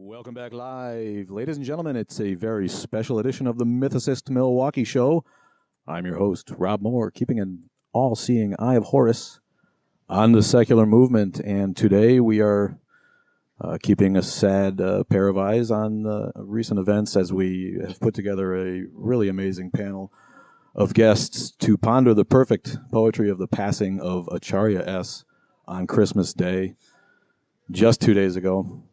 Welcome back live. Ladies and gentlemen, it's a very special edition of the Mythicists Milwaukee Show. I'm your host, Rob Moore, keeping an all-seeing eye of Horus on the secular movement. And today we are keeping a sad pair of eyes on recent events as we have put together a really amazing panel of guests to ponder the perfect poetry of the passing of Acharya S on Christmas Day, just 2 days ago.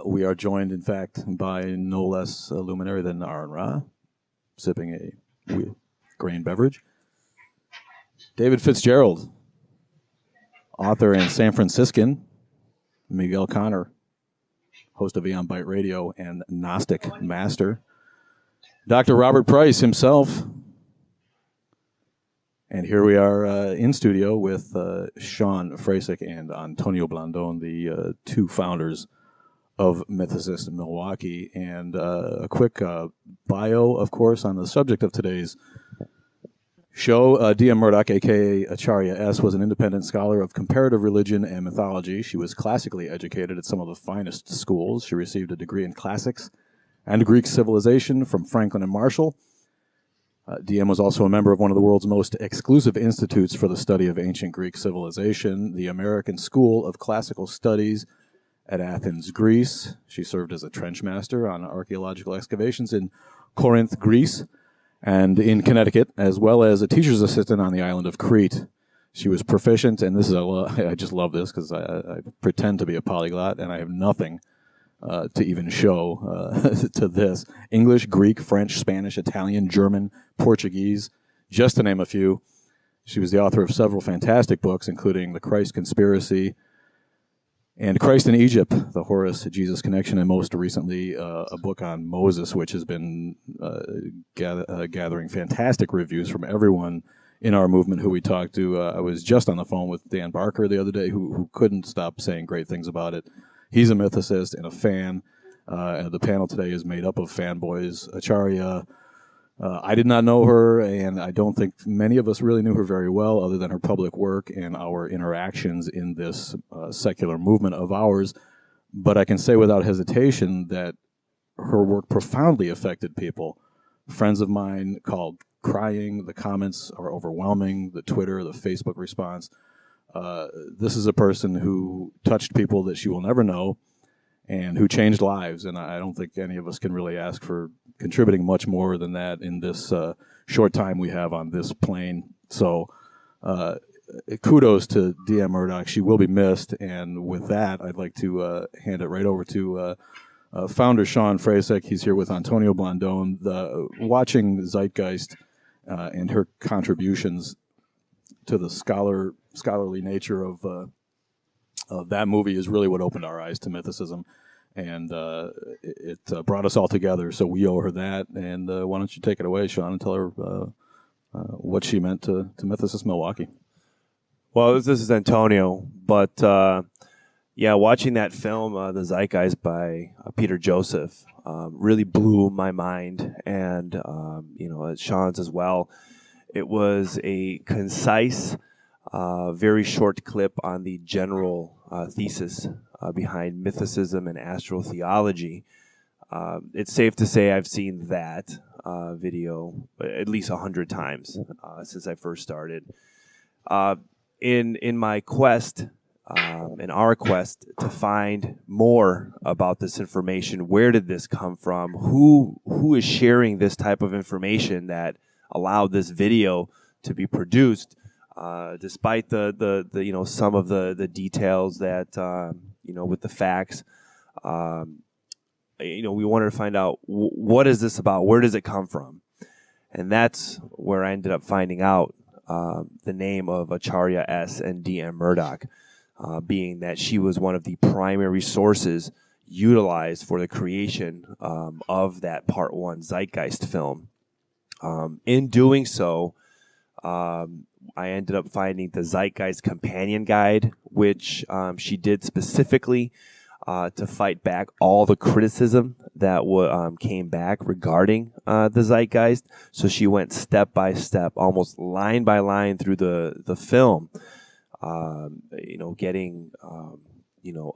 We are joined, in fact, by no less a luminary than Aaron Ra, sipping a grain beverage. David Fitzgerald, author and San Franciscan. Miguel Connor, host of Eon Byte Radio and Gnostic Master. Dr. Robert Price himself. And here we are in studio with Sean Frasick and Antonio Blandon, the two founders of Mythicists Milwaukee. And a quick bio, of course, on the subject of today's show. D.M. Murdock, a.k.a. Acharya S., was an independent scholar of comparative religion and mythology. She was classically educated at some of the finest schools. She received a degree in classics and Greek civilization from Franklin and Marshall. D.M. was also a member of one of the world's most exclusive institutes for the study of ancient Greek civilization, the American School of Classical Studies at Athens, Greece. She served as a trench master on archaeological excavations in Corinth, Greece, and in Connecticut, as well as a teacher's assistant on the island of Crete. She was proficient, and I just love this because I pretend to be a polyglot, and I have nothing to even show to this. English, Greek, French, Spanish, Italian, German, Portuguese, just to name a few. She was the author of several fantastic books, including The Christ Conspiracy and Christ in Egypt, the Horus-Jesus Connection, and most recently a book on Moses, which has been gathering fantastic reviews from everyone in our movement who we talked to. I was just on the phone with Dan Barker the other day, who couldn't stop saying great things about it. He's a mythicist and a fan. And the panel today is made up of fanboys. Acharya, I did not know her, and I don't think many of us really knew her very well, other than her public work and our interactions in this secular movement of ours. But I can say without hesitation that her work profoundly affected people. Friends of mine called crying. The comments are overwhelming. The Twitter, the Facebook response. This is a person who touched people that she will never know and who changed lives. And I don't think any of us can really ask for contributing much more than that in this short time we have on this plane. So kudos to D.M. Murdock. She will be missed. And with that, I'd like to hand it right over to founder Sean Frasick. He's here with Antonio Blandon. Watching Zeitgeist and her contributions to the scholarly nature of that movie is really what opened our eyes to mythicism, and it brought us all together. So we owe her that. And why don't you take it away, Sean, and tell her what she meant to Mythicists Milwaukee. Well, this is Antonio, but watching that film, The Zeitgeist by Peter Joseph, really blew my mind, and Sean's as well. It was a concise, very short clip on the general thesis behind mythicism and astrotheology. It's safe to say I've seen that video at least 100 times since I first started. In my quest, in our quest to find more about this information, where did this come from? Who is sharing this type of information that allowed this video to be produced? Despite the some of the details that with the facts, we wanted to find out what is this about, where does it come from, and that's where I ended up finding out the name of Acharya S and D.M. Murdock, being that she was one of the primary sources utilized for the creation of that Part 1 Zeitgeist film. In doing so, I ended up finding the Zeitgeist Companion Guide, which she did specifically to fight back all the criticism that came back regarding the Zeitgeist. So she went step by step, almost line by line through the film, getting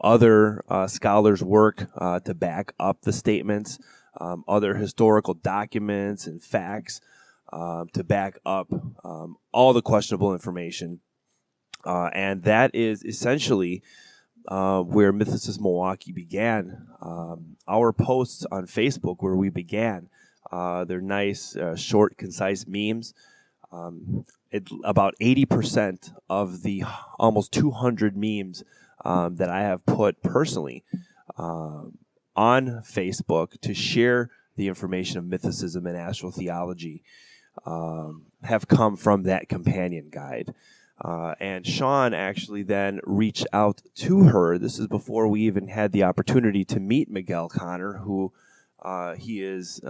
other scholars' work to back up the statements, other historical documents and facts to back up all the questionable information. And that is essentially where Mythicists Milwaukee began. Our posts on Facebook, where we began, they're nice, short, concise memes. About 80% of the almost 200 memes that I have put personally on Facebook to share the information of mythicism and astrotheology have come from that companion guide. And Sean actually then reached out to her. This is before we even had the opportunity to meet Miguel Connor, who he is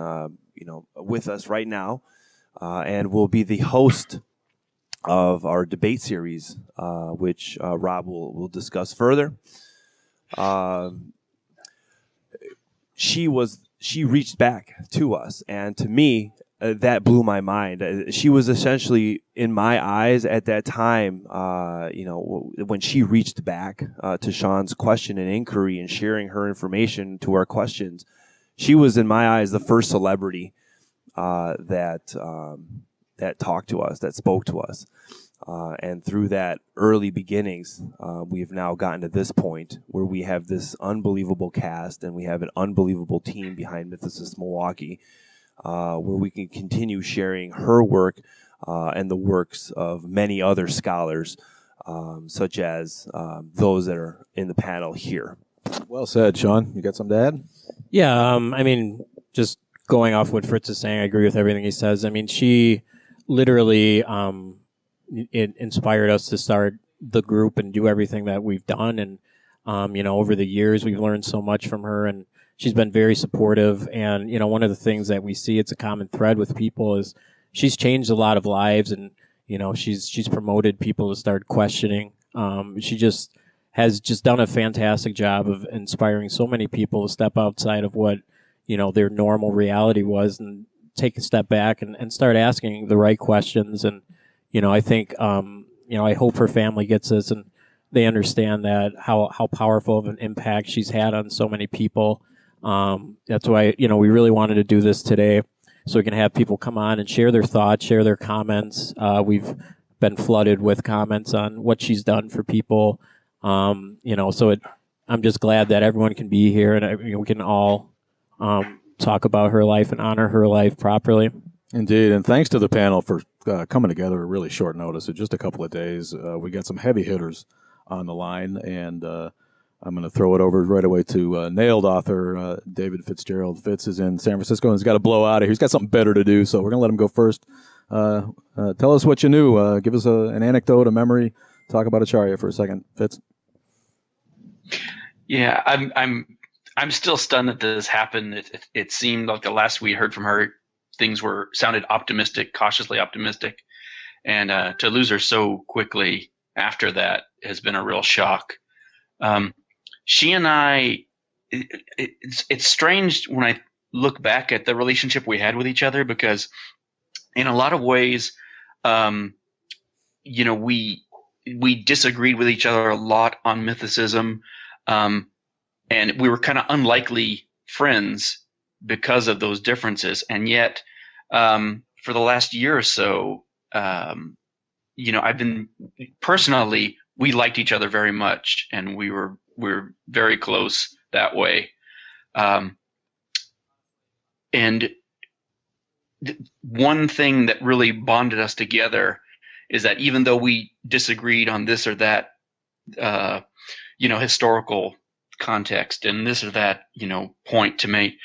with us right now and will be the host of our debate series, which Rob will discuss further. She reached back to us, and to me, that blew my mind. She was essentially, in my eyes at that time, when she reached back to Sean's question and inquiry and sharing her information to our questions, she was, in my eyes, the first celebrity that talked to us, that spoke to us. And through that early beginnings, we've now gotten to this point where we have this unbelievable cast and we have an unbelievable team behind Mythicists Milwaukee, where we can continue sharing her work and the works of many other scholars, such as those that are in the panel here. Well said, Sean. You got something to add? Yeah, just going off what Fritz is saying, I agree with everything he says. She literally it inspired us to start the group and do everything that we've done. And, over the years, we've learned so much from her, and she's been very supportive. And, one of the things that we see, it's a common thread with people, is she's changed a lot of lives, and, she's promoted people to start questioning. She has done a fantastic job of inspiring so many people to step outside of what, their normal reality was, and take a step back and start asking the right questions. And, I think, I hope her family gets this and they understand that how powerful of an impact she's had on so many people. That's why, we really wanted to do this today, so we can have people come on and share their thoughts, share their comments. We've been flooded with comments on what she's done for people. I'm just glad that everyone can be here, and we can all talk about her life and honor her life properly. Indeed, and thanks to the panel for coming together at really short notice. In just a couple of days, we got some heavy hitters on the line, and I'm going to throw it over right away to Nailed author David Fitzgerald. Fitz is in San Francisco and he's got to blow out of here. He's got something better to do, so we're going to let him go first. Tell us what you knew. Give us an anecdote, a memory. Talk about Acharya for a second, Fitz. Yeah, I'm still stunned that this happened. It seemed like the last we heard from her, things sounded optimistic, cautiously optimistic, and to lose her so quickly after that has been a real shock. She and I, it's strange when I look back at the relationship we had with each other, because in a lot of ways, we disagreed with each other a lot on mythicism, and we were kind of unlikely friends because of those differences. And yet, for the last year or so, I've been personally, we liked each other very much, and we're very close that way. And one thing that really bonded us together is that even though we disagreed on this or that, historical context and this or that, point to make,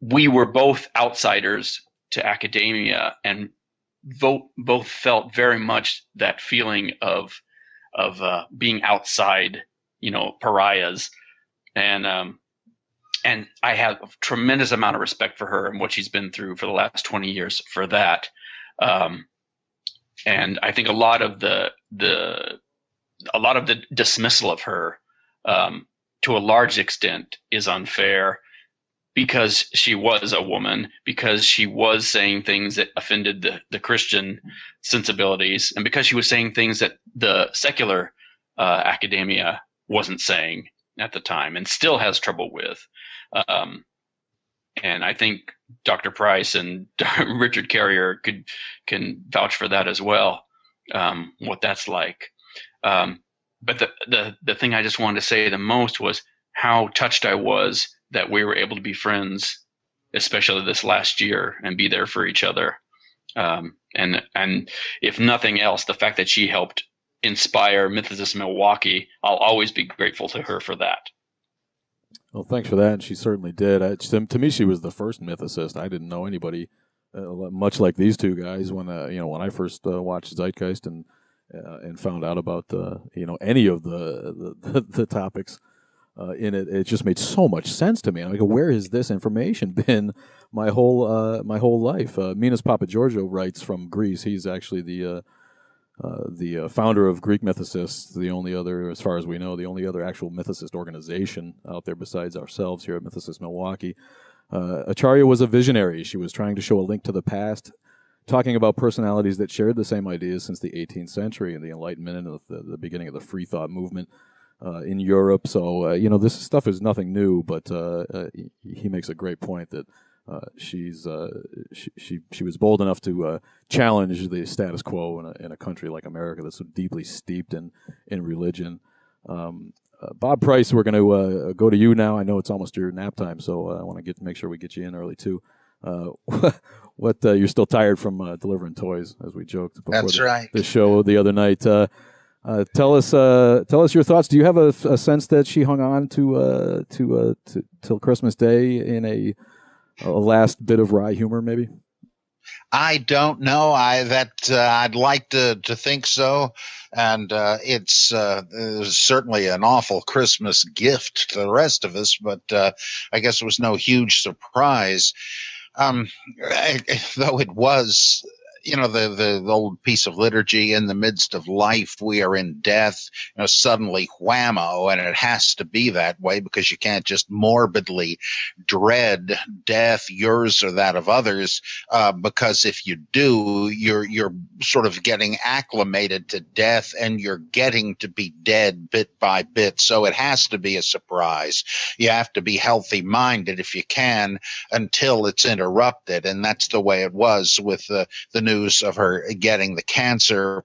we were both outsiders to academia, and both felt very much that feeling of being outside, pariahs. And I have a tremendous amount of respect for her and what she's been through for the last 20 years for that. And I think a lot of the dismissal of her, to a large extent, is unfair, because she was a woman, because she was saying things that offended the Christian sensibilities, and because she was saying things that the secular academia wasn't saying at the time and still has trouble with. And I think Dr. Price and Richard Carrier can vouch for that as well, what that's like. But the thing I just wanted to say the most was how touched I was that we were able to be friends, especially this last year, and be there for each other. And if nothing else, the fact that she helped inspire Mythicists Milwaukee, I'll always be grateful to her for that. Well, thanks for that, and she certainly did. To me, she was the first mythicist. I didn't know anybody much like these two guys when I first watched Zeitgeist and found out about any of the topics in it. It just made so much sense to me. I'm like, where has this information been my whole life? Minas Papageorgiou writes from Greece. He's actually the founder of Greek Mythicists, the only other, as far as we know, the only other actual mythicist organization out there besides ourselves here at Mythicists Milwaukee. Acharya was a visionary. She was trying to show a link to the past, talking about personalities that shared the same ideas since the 18th century and the Enlightenment and the beginning of the free thought movement in Europe. So, this stuff is nothing new, but he makes a great point that she was bold enough to challenge the status quo in a country like America that's so deeply steeped in religion. Bob Price, we're going to go to you now. I know it's almost your nap time, so I want to make sure we get you in early too. What you're still tired from delivering toys, as we joked before the show the other night. Tell us your thoughts. Do you have a sense that she hung on to till Christmas Day in a last bit of wry humor, maybe? I don't know. I'd like to think so, and it's certainly an awful Christmas gift to the rest of us. But I guess it was no huge surprise, though it was. The old piece of liturgy, in the midst of life, we are in death, suddenly whammo, and it has to be that way because you can't just morbidly dread death, yours or that of others, because if you do, you're sort of getting acclimated to death and you're getting to be dead bit by bit. So it has to be a surprise. You have to be healthy minded if you can until it's interrupted. And that's the way it was with the news of her getting the cancer.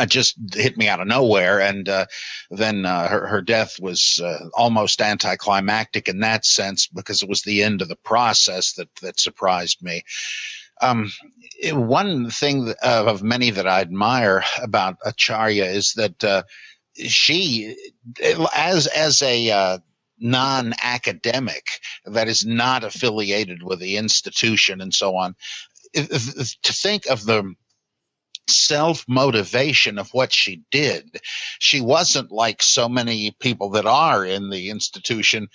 Just hit me out of nowhere, and then her death was almost anticlimactic in that sense because it was the end of the process that surprised me. One thing of many that I admire about Acharya is that she, as a non-academic that is not affiliated with the institution and so on, to think of the self-motivation of what she did. She wasn't like so many people that are in the institution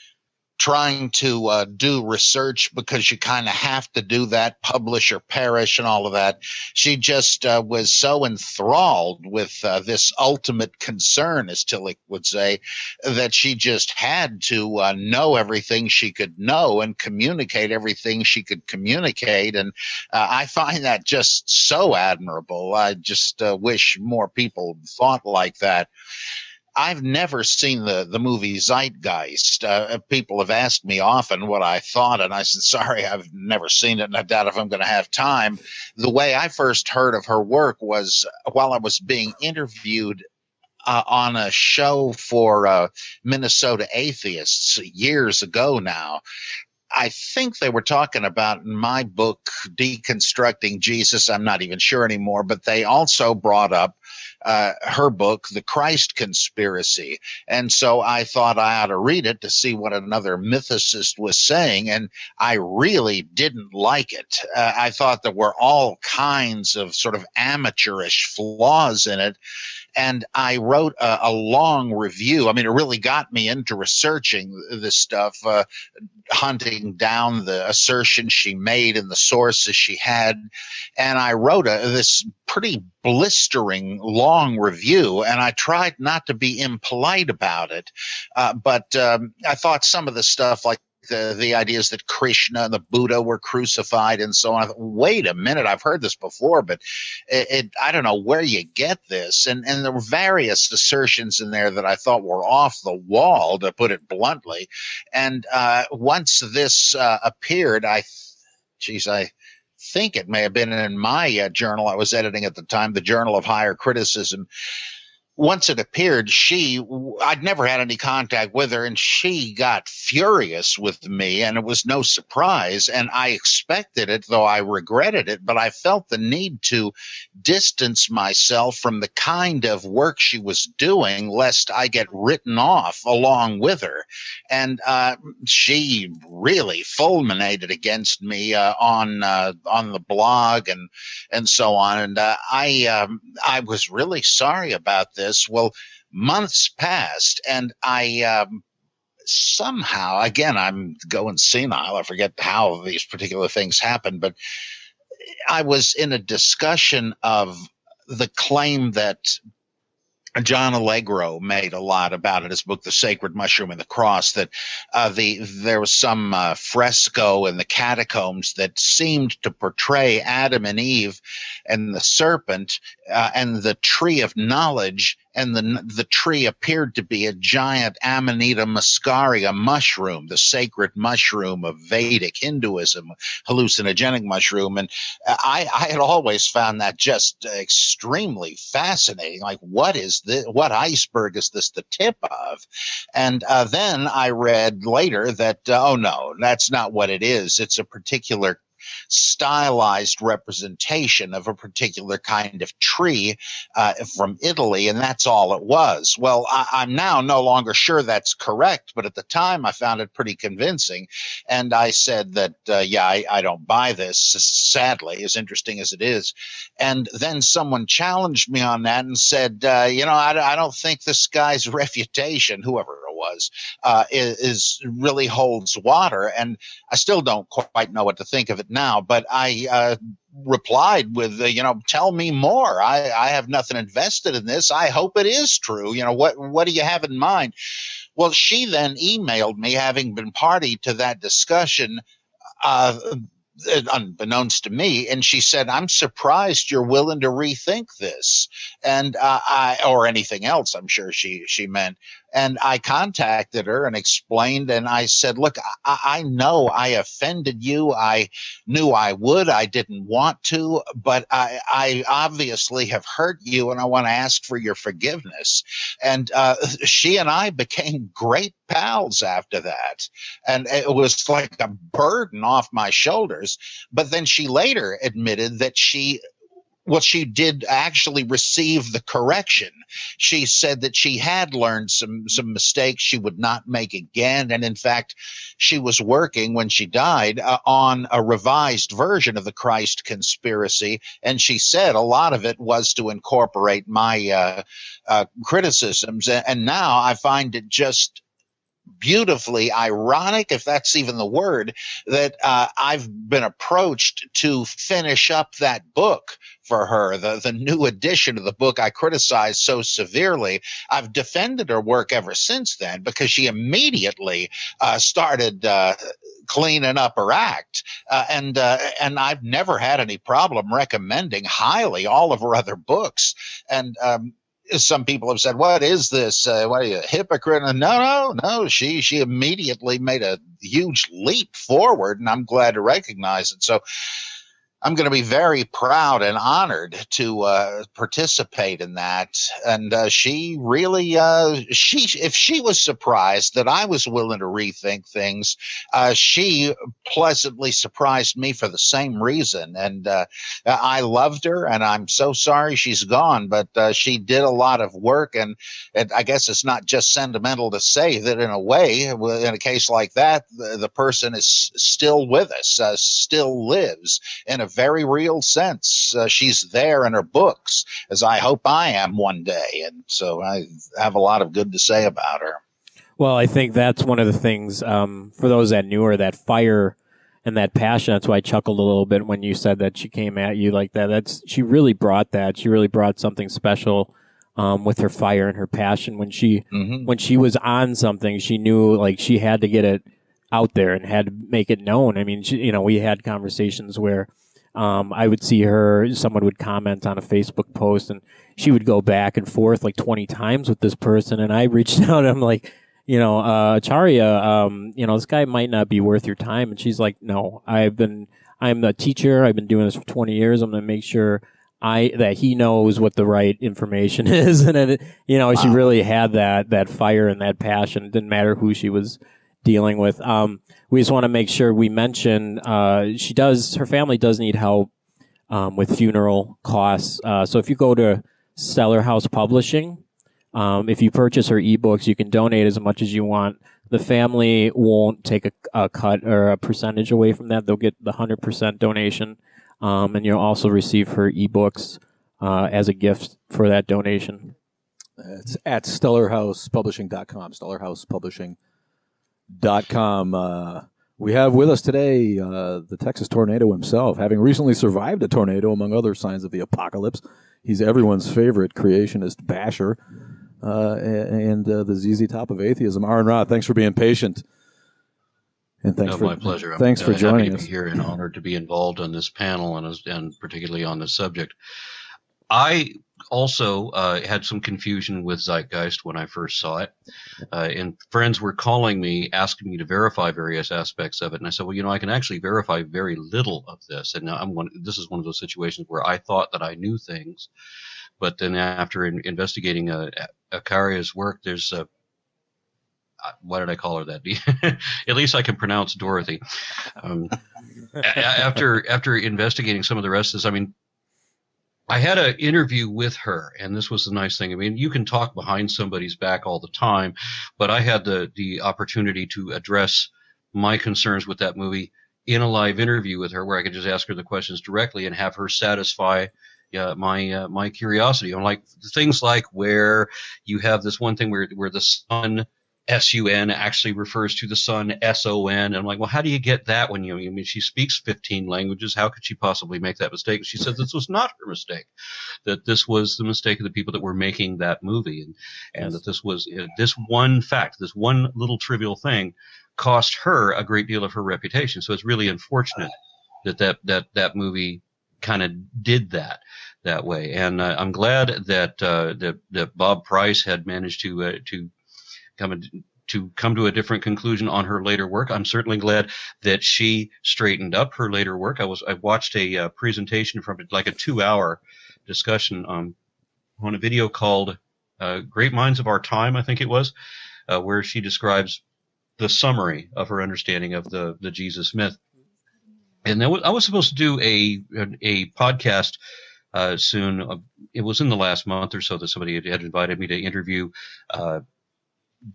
trying to do research because you kind of have to do that, publish or perish and all of that. She just was so enthralled with this ultimate concern, as Tillich would say, that she just had to know everything she could know and communicate everything she could communicate. And I find that just so admirable. I just wish more people thought like that. I've never seen the movie Zeitgeist. People have asked me often what I thought, and I said, sorry, I've never seen it, and I doubt if I'm going to have time. The way I first heard of her work was while I was being interviewed on a show for Minnesota atheists years ago now. I think they were talking about in my book, Deconstructing Jesus. I'm not even sure anymore, but they also brought up her book, The Christ Conspiracy. And so I thought I ought to read it to see what another mythicist was saying. And I really didn't like it. I thought there were all kinds of sort of amateurish flaws in it. And I wrote a long review. I mean, it really got me into researching this stuff, hunting down the assertions she made and the sources she had. And I wrote this pretty blistering long review, and I tried not to be impolite about it. But I thought some of the stuff, like the ideas that Krishna and the Buddha were crucified and so on. I thought, wait a minute, I've heard this before, but I don't know where you get this. And there were various assertions in there that I thought were off the wall, to put it bluntly. And once this appeared, I think it may have been in my journal I was editing at the time, the Journal of Higher Criticism. Once it appeared, I'd never had any contact with her, and she got furious with me, and it was no surprise. And I expected it, though I regretted it, but I felt the need to distance myself from the kind of work she was doing, lest I get written off along with her. And she really fulminated against me on the blog and so on. And I was really sorry about this. Well, months passed, and I somehow, again, I'm going senile. I forget how these particular things happened, but I was in a discussion of the claim that John Allegro made a lot about in his book, The Sacred Mushroom and the Cross, that there was some fresco in the catacombs that seemed to portray Adam and Eve and the serpent and the tree of knowledge, and the tree appeared to be a giant Amanita muscaria mushroom, the sacred mushroom of Vedic Hinduism, hallucinogenic mushroom. And I had always found that just extremely fascinating. Like, what is this? What iceberg is this the tip of? And then I read later that, oh no, that's not what it is. It's a particular stylized representation of a particular kind of tree from Italy, and that's all it was. Well, I'm now no longer sure that's correct, but at the time I found it pretty convincing, and I said that, I don't buy this, sadly, as interesting as it is. And then someone challenged me on that and said, I don't think this guy's refutation, whoever it was, is really holds water, and I still don't quite know what to think of it now, but I replied with, tell me more. I have nothing invested in this. I hope it is true. What do you have in mind? Well, she then emailed me, having been party to that discussion, unbeknownst to me, and she said, I'm surprised you're willing to rethink this, and or anything else, I'm sure she meant. And I contacted her and explained, and I said, look, I know I offended you. I knew I would. I didn't want to, but I obviously have hurt you, and I want to ask for your forgiveness. And she and I became great pals after that. And it was like a burden off my shoulders. But then she later admitted that she did actually receive the correction. She said that she had learned some mistakes she would not make again. And in fact, she was working when she died on a revised version of the Christ conspiracy. And she said a lot of it was to incorporate my criticisms. And now I find it just beautifully ironic, if that's even the word, that I've been approached to finish up that book for her, the new edition of the book I criticized so severely. I've defended her work ever since then, because she immediately started cleaning up her act, and I've never had any problem recommending highly all of her other books. And some people have said, what is this? What are you, a hypocrite? And no. She immediately made a huge leap forward, and I'm glad to recognize it. So I'm going to be very proud and honored to participate in that. And she really, if she was surprised that I was willing to rethink things, she pleasantly surprised me for the same reason. And I loved her, and I'm so sorry she's gone, but she did a lot of work. And I guess it's not just sentimental to say that, in a way, in a case like that, the person is still with us, still lives in a very real sense. She's there in her books, as I hope I am one day. And so I have a lot of good to say about her. Well, I think that's one of the things, for those that knew her, that fire and that passion. That's why I chuckled a little bit when you said that she came at you like that. She really brought that. She really brought something special with her fire and her passion. When she was on something, she knew, like, she had to get it out there and had to make it known. I mean, we had conversations where I would see someone would comment on a Facebook post, and she would go back and forth like 20 times with this person. And I reached out and I'm like, Acharya, this guy might not be worth your time. And she's like, no, I'm a teacher. I've been doing this for 20 years. I'm going to make sure that he knows what the right information is. And then, she really had that fire and that passion. It didn't matter who she was dealing with. We just want to make sure we mention, her family does need help, with funeral costs. So if you go to Stellar House Publishing, if you purchase her ebooks, you can donate as much as you want. The family won't take a cut or a percentage away from that. They'll get the 100% donation. And you'll also receive her ebooks, as a gift for that donation. It's at stellarhousepublishing.com, stellarhousepublishing.com. We have with us today the Texas tornado himself, having recently survived a tornado, among other signs of the apocalypse. He's everyone's favorite creationist basher, and the ZZ Top of atheism. Aaron Roth, thanks for being patient. And thanks my pleasure. Thanks for joining us. Happy to be here and honored to be involved on this panel and particularly on this subject. I also had some confusion with Zeitgeist when I first saw it, and friends were calling me, asking me to verify various aspects of it, and I said, well, I can actually verify very little of this, and this is one of those situations where I thought that I knew things, but then after investigating Acharya's work, there's why did I call her that? At least I can pronounce Dorothy. After investigating some of the rest of this, I had an interview with her, and this was the nice thing. You can talk behind somebody's back all the time, but I had the opportunity to address my concerns with that movie in a live interview with her, where I could just ask her the questions directly and have her satisfy my curiosity. Like things like where you have this one thing where the sun, S-U-N, actually refers to the sun, S-O-N. And I'm like, well, how do you get that when she speaks 15 languages. How could she possibly make that mistake? She said this was not her mistake, that this was the mistake of the people that were making that movie. And that this was this one fact, this one little trivial thing cost her a great deal of her reputation. So it's really unfortunate that movie kind of did that way. And I'm glad that Bob Price had managed to come to a different conclusion on her later work. I'm certainly glad that she straightened up her later work. I watched a presentation from like a 2-hour discussion on a video called Great Minds of Our Time, I think it was, where she describes the summary of her understanding of the Jesus myth. And I was supposed to do a podcast soon. It was in the last month or so that somebody had invited me to interview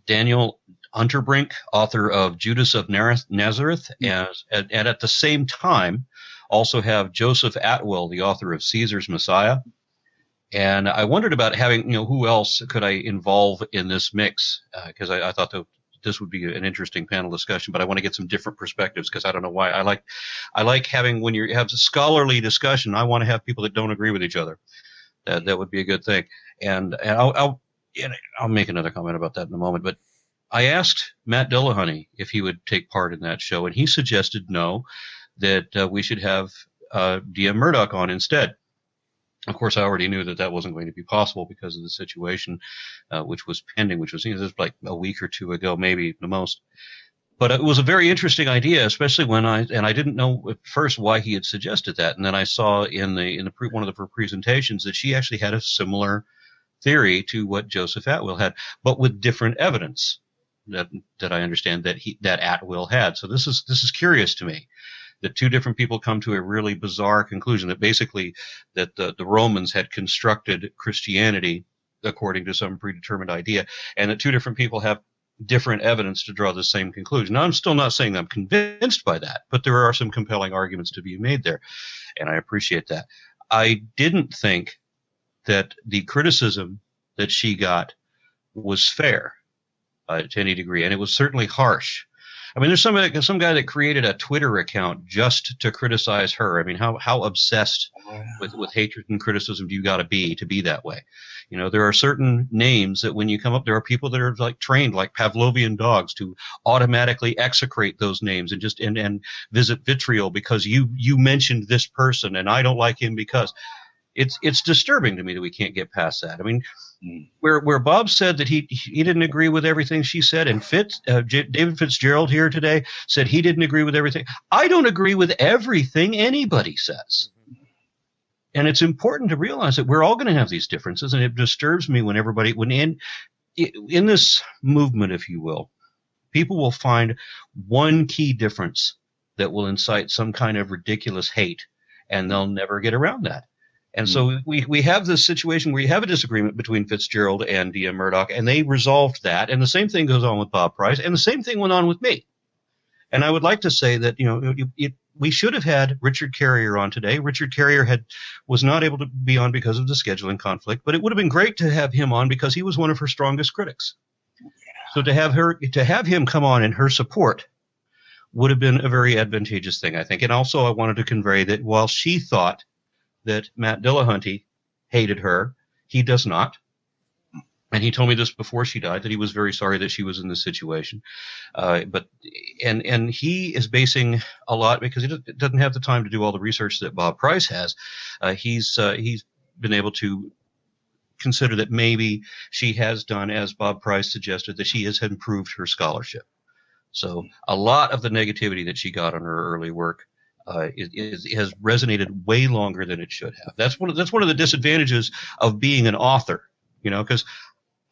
Daniel Unterbrink, author of Judas of Nazareth, and at the same time also have Joseph Atwill, the author of Caesar's Messiah. And I wondered about having, who else could I involve in this mix? Because I thought that this would be an interesting panel discussion, but I want to get some different perspectives because I don't know why. I like having, when you have a scholarly discussion, I want to have people that don't agree with each other. That would be a good thing. And I'll make another comment about that in a moment, but I asked Matt Dillahunty if he would take part in that show, and he suggested no, that we should have D.M. Murdock on instead. Of course, I already knew that wasn't going to be possible because of the situation which was pending, which was just like a week or two ago, maybe the most. But it was a very interesting idea, especially when I didn't know at first why he had suggested that, and then I saw in one of her presentations that she actually had a similar theory to what Joseph Atwill had, but with different evidence that I understand that Atwill had. So this is curious to me that two different people come to a really bizarre conclusion that basically that the Romans had constructed Christianity according to some predetermined idea, and that two different people have different evidence to draw the same conclusion. Now, I'm still not saying I'm convinced by that, but there are some compelling arguments to be made there, and I appreciate that. I didn't think that the criticism that she got was fair to any degree, and it was certainly harsh. I mean, there's some guy that created a Twitter account just to criticize her. I mean, how obsessed with hatred and criticism do you got to be that way? You know, there are certain names that when you come up, there are people that are like trained like Pavlovian dogs to automatically execrate those names and just and visit vitriol because you mentioned this person and I don't like him because it's disturbing to me that we can't get past that. I mean, where Bob said that he didn't agree with everything she said, and David Fitzgerald here today said he didn't agree with everything. I don't agree with everything anybody says. And it's important to realize that we're all going to have these differences, and it disturbs me when in this movement, if you will, people will find one key difference that will incite some kind of ridiculous hate, and they'll never get around that. And so we have this situation where you have a disagreement between Fitzgerald and D.M. Murdock, and they resolved that. And the same thing goes on with Bob Price, and the same thing went on with me. And I would like to say that, you know, we should have had Richard Carrier on today. Richard Carrier was not able to be on because of the scheduling conflict, but it would have been great to have him on because he was one of her strongest critics. So to have him come on in her support would have been a very advantageous thing, I think. And also I wanted to convey that while she thought that Matt Dillahunty hated her, he does not. And he told me this before she died, that he was very sorry that she was in this situation. But he is basing a lot, because he doesn't have the time to do all the research that Bob Price has. He's been able to consider that maybe she has done, as Bob Price suggested, that she has improved her scholarship. So a lot of the negativity that she got on her early work has resonated way longer than it should have. That's one of the disadvantages of being an author, you know, because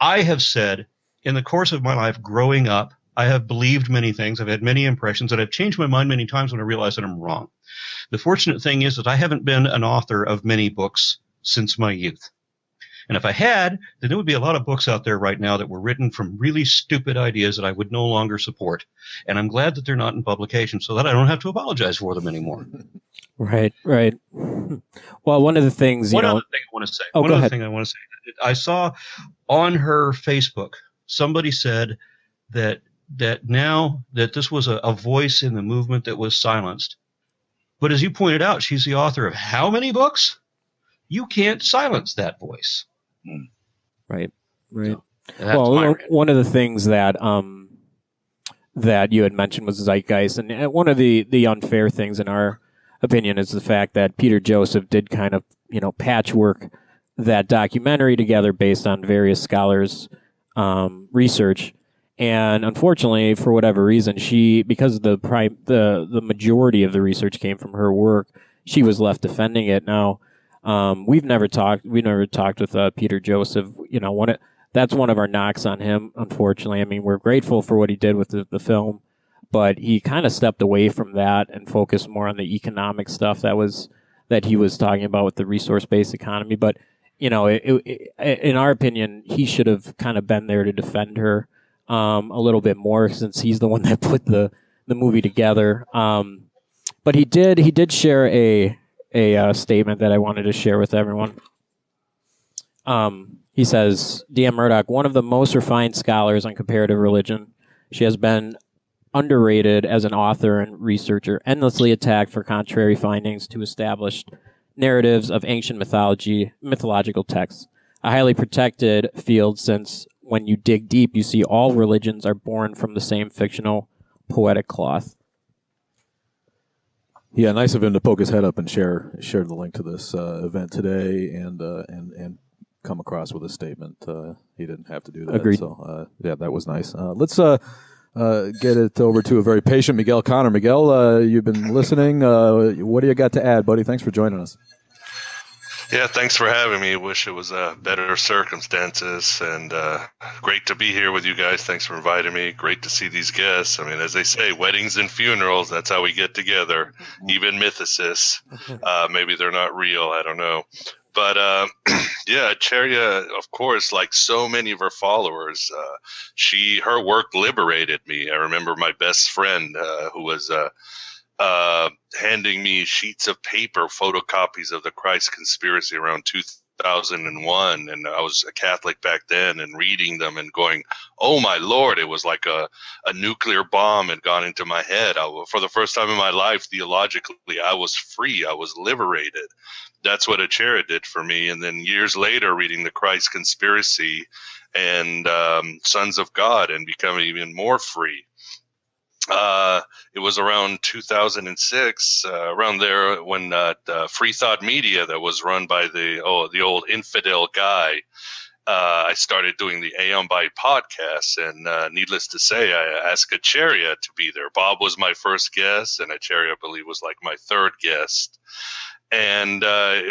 I have said in the course of my life growing up, I have believed many things. I've had many impressions, and I've changed my mind many times when I realized that I'm wrong. The fortunate thing is that I haven't been an author of many books since my youth. And if I had, then there would be a lot of books out there right now that were written from really stupid ideas that I would no longer support. And I'm glad that they're not in publication so that I don't have to apologize for them anymore. Right. Well, one of the things, One other thing I want to say. I saw on her Facebook, somebody said that now that this was a voice in the movement that was silenced. But as you pointed out, she's the author of how many books? You can't silence that voice. Right. So, well, one of the things that that you had mentioned was zeitgeist, and one of the unfair things in our opinion is the fact that Peter Joseph did kind of, you know, patchwork that documentary together based on various scholars' research, and unfortunately, for whatever reason, because the majority of the research came from her work, she was left defending it. Now, we've never talked with Peter Joseph. You know, that's one of our knocks on him. Unfortunately, I mean, we're grateful for what he did with the film, but he kind of stepped away from that and focused more on the economic stuff that he was talking about with the resource-based economy. But you know, in our opinion, he should have kind of been there to defend her a little bit more, since he's the one that put the movie together. But he did share a statement that I wanted to share with everyone. He says, D.M. Murdock, one of the most refined scholars on comparative religion. She has been underrated as an author and researcher, endlessly attacked for contrary findings to established narratives of ancient mythological texts. A highly protected field, since when you dig deep, you see all religions are born from the same fictional poetic cloth. Yeah, nice of him to poke his head up and share the link to this event today, and come across with a statement. He didn't have to do that. Agreed. So yeah, that was nice. Let's get it over to a very patient Miguel Connor. Miguel, you've been listening. What do you got to add, buddy? Thanks for joining us. Yeah, thanks for having me. Wish it was better circumstances, and great to be here with you guys. Thanks for inviting me. Great to see these guests. I mean, as they say, weddings and funerals, that's how we get together. Even mythicists. Maybe they're not real. I don't know. But yeah, Acharya, of course, like so many of her followers, her work liberated me. I remember my best friend who was handing me sheets of paper, photocopies of the Christ conspiracy around 2001, and I was a Catholic back then, and reading them and going, oh my Lord, it was like a nuclear bomb had gone into my head. For the first time in my life, theologically, I was free. I was liberated. That's what Acharya did for me. And then years later, reading the Christ Conspiracy and Sons of God, and becoming even more free. It was around 2006, around there, when the Free Thought Media that was run by the old infidel guy, I started doing the Aeon Byte podcast, and needless to say, I asked Acharya to be there. Bob was my first guest, and Acharya, I believe, was like my third guest. And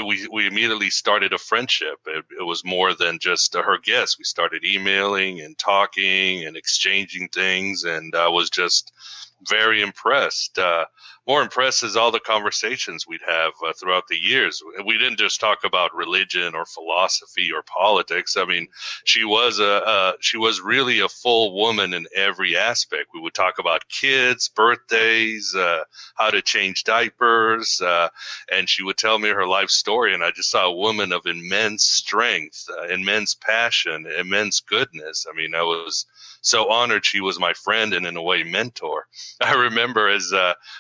we immediately started a friendship. It was more than just her guest. We started emailing and talking and exchanging things, and I was just very impressed. More impressed is all the conversations we'd have throughout the years. We didn't just talk about religion or philosophy or politics. I mean, she was really a full woman in every aspect. We would talk about kids, birthdays, how to change diapers, and she would tell me her life story. And I just saw a woman of immense strength, immense passion, immense goodness. I mean, I was so honored she was my friend and, in a way, mentor. I remember as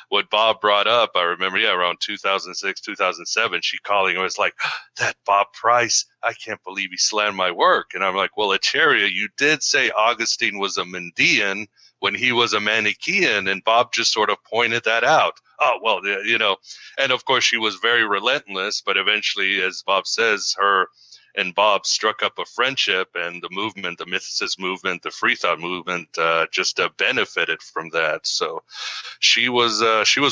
what Bob brought up, around 2006, 2007, she calling. I was like, that Bob Price, I can't believe he slammed my work. And I'm like, well, Acharya, you did say Augustine was a Mendean when he was a Manichaean, and Bob just sort of pointed that out. Oh, well, and of course she was very relentless, but eventually, as Bob says, her and Bob struck up a friendship, and the movement, the Mythicist movement, the Free Thought movement, just benefited from that. So she was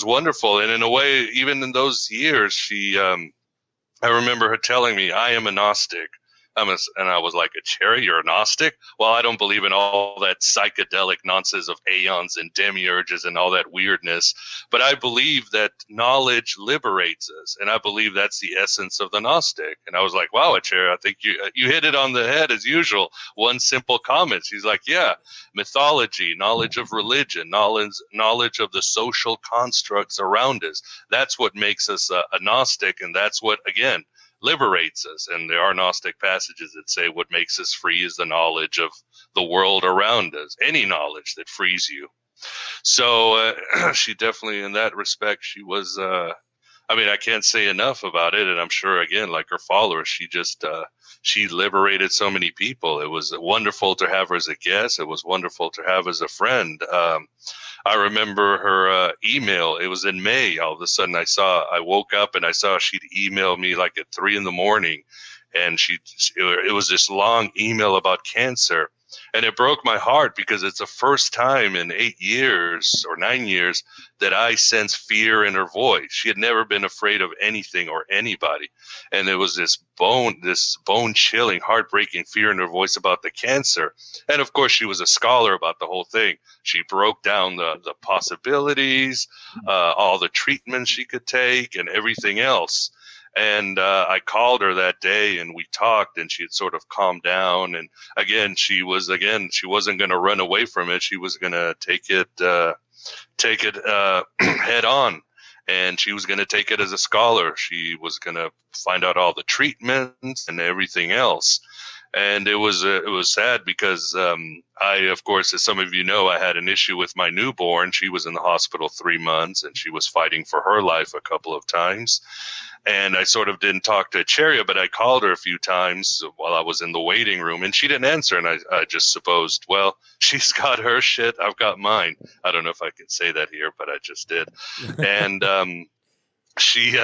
wonderful. And in a way, even in those years, I remember her telling me, I am a Gnostic. And I was like, Acharya, you're a Gnostic? Well, I don't believe in all that psychedelic nonsense of aeons and demiurges and all that weirdness. But I believe that knowledge liberates us. And I believe that's the essence of the Gnostic. And I was like, wow, Acharya, I think you hit it on the head as usual. One simple comment. She's like, yeah, mythology, knowledge of religion, knowledge of the social constructs around us. That's what makes us a Gnostic. And that's what, again, liberates us. And there are Gnostic passages that say what makes us free is the knowledge of the world around us, any knowledge that frees you. So she definitely, in that respect, she was, I can't say enough about it. And I'm sure, again, like her followers, she liberated so many people. It was wonderful to have her as a guest. It was wonderful to have as a friend. I remember her email. It was in May. All of a sudden, I woke up and I saw she'd emailed me like at 3 a.m. And it was this long email about cancer. And it broke my heart because it's the first time in 8 years or 9 years that I sensed fear in her voice. She had never been afraid of anything or anybody. And there was this bone chilling, heartbreaking fear in her voice about the cancer. And of course, she was a scholar about the whole thing. She broke down the possibilities, all the treatments she could take and everything else. And I called her that day and we talked, and she had sort of calmed down. And again, she wasn't going to run away from it. She was going to take it head on. And she was going to take it as a scholar. She was going to find out all the treatments and everything else. And it was sad because I, of course, as some of you know, I had an issue with my newborn. She was in the hospital 3 months, and she was fighting for her life a couple of times. And I sort of didn't talk to Acharya, but I called her a few times while I was in the waiting room, and she didn't answer. And I just supposed, well, she's got her shit, I've got mine. I don't know if I can say that here, but I just did. And she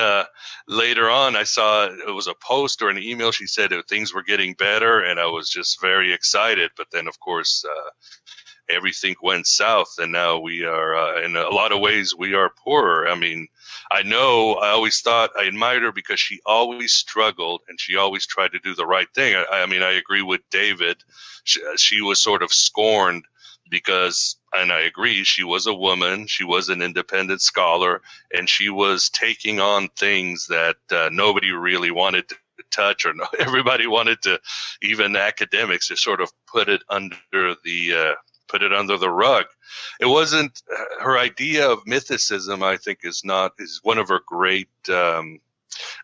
later on, I saw it was a post or an email. She said that things were getting better, and I was just very excited. But then, of course, everything went south, and now we are in a lot of ways we are poorer. I mean, I always thought I admired her because she always struggled and she always tried to do the right thing. I mean, I agree with David. She was sort of scorned because, and I agree, she was a woman, she was an independent scholar, and she was taking on things that nobody really wanted to touch, or everybody wanted to, even academics, to sort of put it under the rug. It wasn't her idea of mythicism. I think is one of her great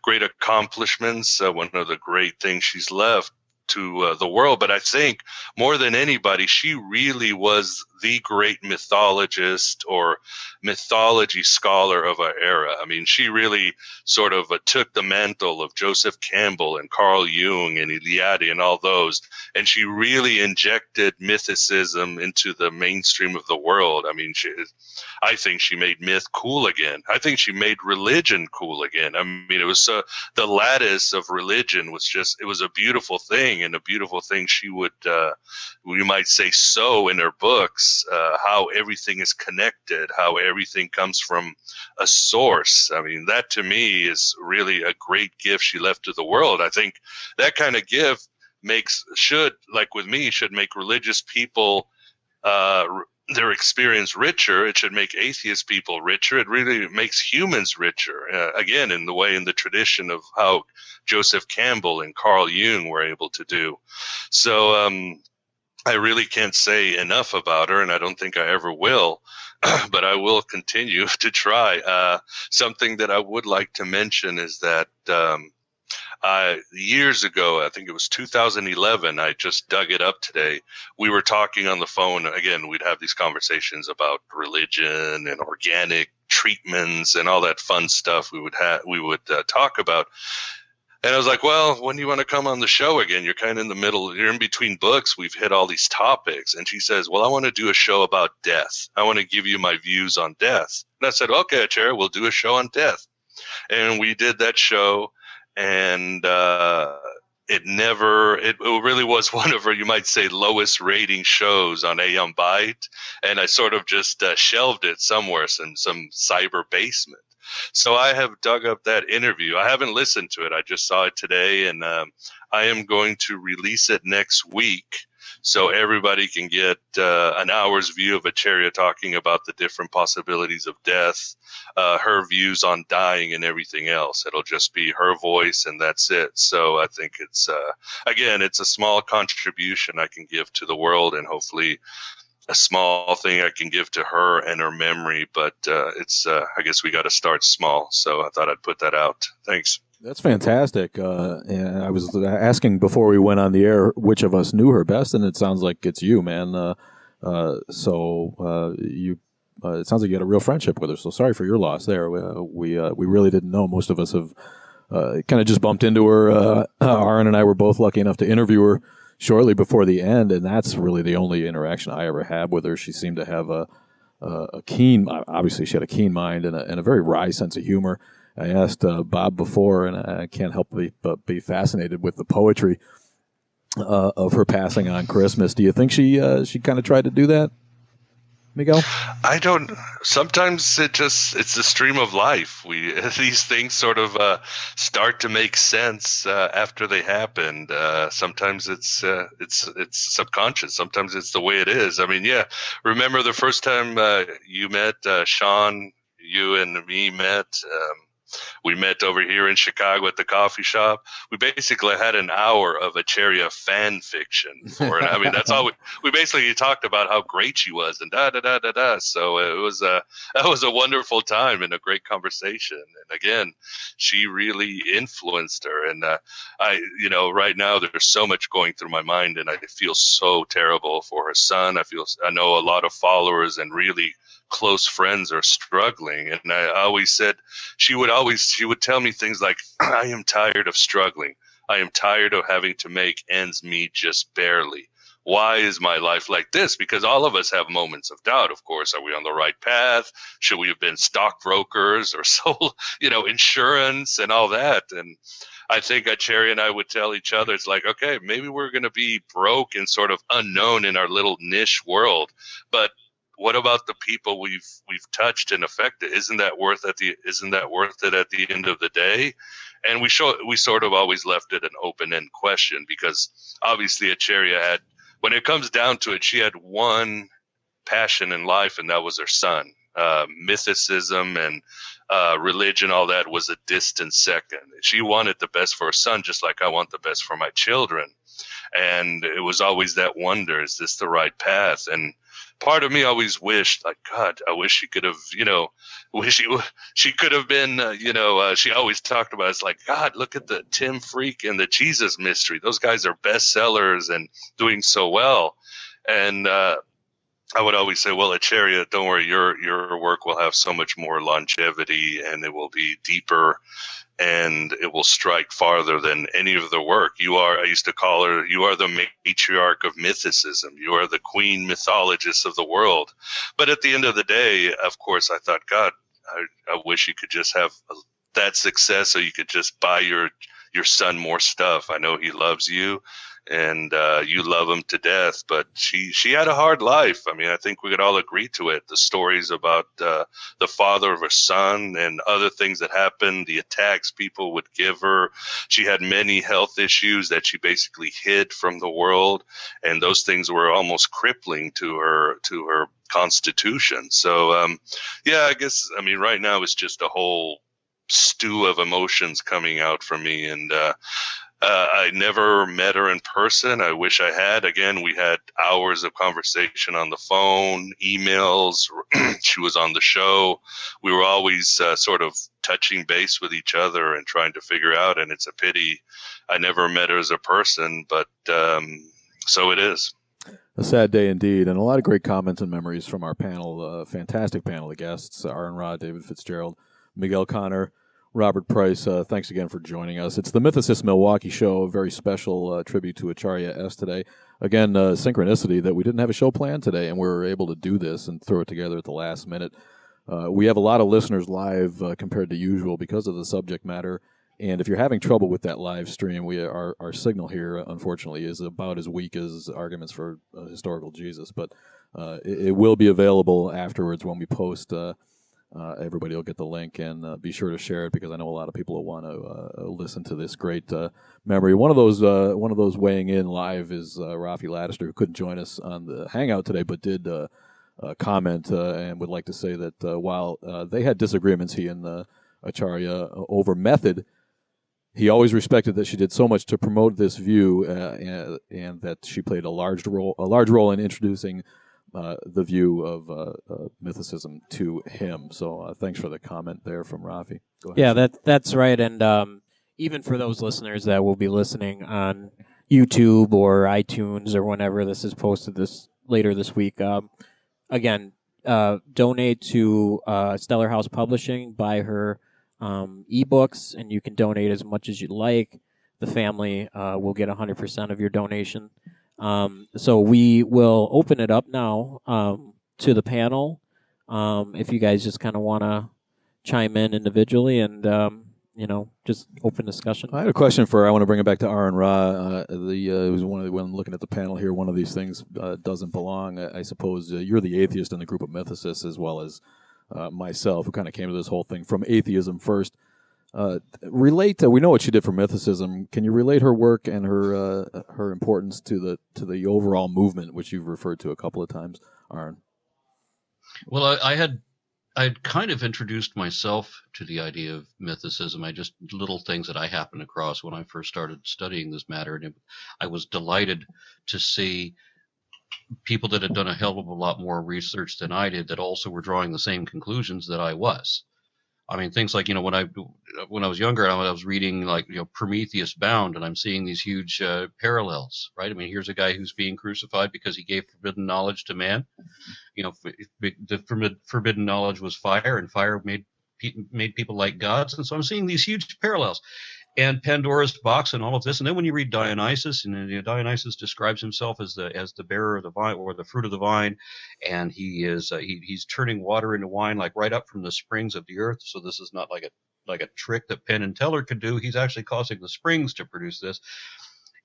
great accomplishments, one of the great things she's left to the world. But I think more than anybody, she really was the great mythologist or mythology scholar of our era. I mean, she really sort of took the mantle of Joseph Campbell and Carl Jung and Eliade and all those, and she really injected mythicism into the mainstream of the world. I mean, I think she made myth cool again. I think she made religion cool again. I mean, it was the lattice of religion was just, it was a beautiful thing, and a beautiful thing she would, we might say, sow in her books, how everything is connected, how everything comes from a source. I mean, that to me is really a great gift she left to the world. I think that kind of gift should, like with me, should make religious people, their experience richer. It should make atheist people richer. It really makes humans richer. Again, in the tradition of how Joseph Campbell and Carl Jung were able to do. So I really can't say enough about her, and I don't think I ever will, but I will continue to try. Something that I would like to mention is that years ago, I think it was 2011, I just dug it up today. We were talking on the phone. Again, we'd have these conversations about religion and organic treatments and all that fun stuff we would talk about. And I was like, well, when do you want to come on the show again? You're kind of in the middle. You're in between books. We've hit all these topics. And she says, well, I want to do a show about death. I want to give you my views on death. And I said, okay, Acharya, we'll do a show on death. And we did that show. And it really was one of her, you might say, lowest rating shows on AM Byte. And I sort of just shelved it somewhere in some cyber basement. So I have dug up that interview. I haven't listened to it. I just saw it today, and I am going to release it next week so everybody can get an hour's view of Acharya talking about the different possibilities of death, her views on dying and everything else. It'll just be her voice, and that's it. So I think it's, again, it's a small contribution I can give to the world, and hopefully a small thing I can give to her and her memory, but it's I guess we got to start small. So I thought I'd put that out. Thanks. That's fantastic. And I was asking before we went on the air which of us knew her best, and it sounds like it's you, man. You it sounds like you had a real friendship with her. So sorry for your loss there. We really didn't know. Most of us have kind of just bumped into her. Aaron and I were both lucky enough to interview her shortly before the end, and that's really the only interaction I ever had with her. She seemed to have a keen, obviously she had a keen mind and a very wry sense of humor. I asked Bob before, and I can't help but be fascinated with the poetry of her passing on Christmas. Do you think she kind of tried to do that, Miguel? I don't. Sometimes it's the stream of life. These things sort of start to make sense after they happened. Sometimes it's subconscious. Sometimes it's the way it is. I mean, yeah. Remember the first time you met Sean? You and me met. We met over here in Chicago at the coffee shop. We basically had an hour of Acharya fan fiction for it. I mean, that's all we basically talked about how great she was and da. So that was a wonderful time and a great conversation. And again, she really influenced her. And right now there's so much going through my mind, and I feel so terrible for her son. I know a lot of followers and really close friends are struggling, and I always said she would tell me things like, I am tired of struggling. I am tired of having to make ends meet just barely. Why is my life like this? Because all of us have moments of doubt, of course. Are we on the right path? Should we have been stockbrokers or sold, insurance and all that? And I think Acharya and I would tell each other, it's like, okay, maybe we're going to be broke and sort of unknown in our little niche world, but what about the people we've touched and affected? Isn't that worth it at the end of the day? And we sort of always left it an open-end question, because obviously Acharya had, when it comes down to it, she had one passion in life, and that was her son. Mythicism and religion, all that was a distant second. She wanted the best for her son, just like I want the best for my children. And it was always that wonder, is this the right path? And part of me always wished, like, God, I wish she could have, she could have been, she always talked about, it's like, God, look at the Tim Freak and the Jesus Mystery. Those guys are bestsellers and doing so well. And I would always say, well, Acharya, don't worry, your work will have so much more longevity, and it will be deeper, and it will strike farther than any of the work. I used to call her, you are the matriarch of mythicism. You are the queen mythologist of the world. But at the end of the day, of course, I thought, God, I wish you could just have that success so you could just buy your son more stuff. I know he loves you, and you love him to death, but she had a hard life. I mean, I think we could all agree to it. The stories about the father of her son and other things that happened, the attacks people would give her. She had many health issues that she basically hid from the world, and those things were almost crippling to her constitution. So, I guess, I mean, right now it's just a whole stew of emotions coming out from me, and I never met her in person. I wish I had. Again, we had hours of conversation on the phone, emails. She was on the show. We were always sort of touching base with each other and trying to figure out, and it's a pity I never met her as a person, but so it is. A sad day indeed, and a lot of great comments and memories from our panel, fantastic panel of guests, Aaron Ra, David Fitzgerald, Miguel Connor, Robert Price. Thanks again for joining us. It's the Mythicists Milwaukee show, a very special tribute to Acharya S today. Again, synchronicity that we didn't have a show planned today, and we were able to do this and throw it together at the last minute. We have a lot of listeners live compared to usual because of the subject matter. And if you're having trouble with that live stream, our signal here, unfortunately, is about as weak as arguments for historical Jesus. But it will be available afterwards when we post. Everybody will get the link, and be sure to share it, because I know a lot of people will want to listen to this great memory. One of those weighing in live is Rafi Laddister, who couldn't join us on the Hangout today, but did comment and would like to say that while they had disagreements, he and Acharya, over method, he always respected that she did so much to promote this view, and that she played a large role in introducing the view of mythicism to him. So thanks for the comment there from Rafi. Go ahead. Yeah, that's right. And even for those listeners that will be listening on YouTube or iTunes or whenever this is posted later this week, again, donate to Stellar House Publishing, buy her ebooks, and you can donate as much as you'd like. The family will get 100% of your donation. So we will open it up now to the panel. If you guys just kind of want to chime in individually and, just open discussion. I had a question I want to bring it back to Aaron Ra. It was when looking at the panel here, one of these things doesn't belong. I suppose you're the atheist in the group of mythicists, as well as myself, who kind of came to this whole thing from atheism first. We know what she did for mythicism. Can you relate her work and her importance to the overall movement, which you've referred to a couple of times, Aaron? Well, I'd kind of introduced myself to the idea of mythicism. Just little things that I happened across when I first started studying this matter, and I was delighted to see people that had done a hell of a lot more research than I did that also were drawing the same conclusions that I was. I mean, things like, when I was younger, I was reading Prometheus Bound, and I'm seeing these huge parallels, right? I mean, here's a guy who's being crucified because he gave forbidden knowledge to man. The forbidden knowledge was fire, and fire made people like gods. And so I'm seeing these huge parallels. And Pandora's box and all of this. And then when you read Dionysus, and Dionysus describes himself as the bearer of the vine, or the fruit of the vine, and he's turning water into wine, like right up from the springs of the earth. So this is not like a trick that Penn and Teller could do. He's actually causing the springs to produce this.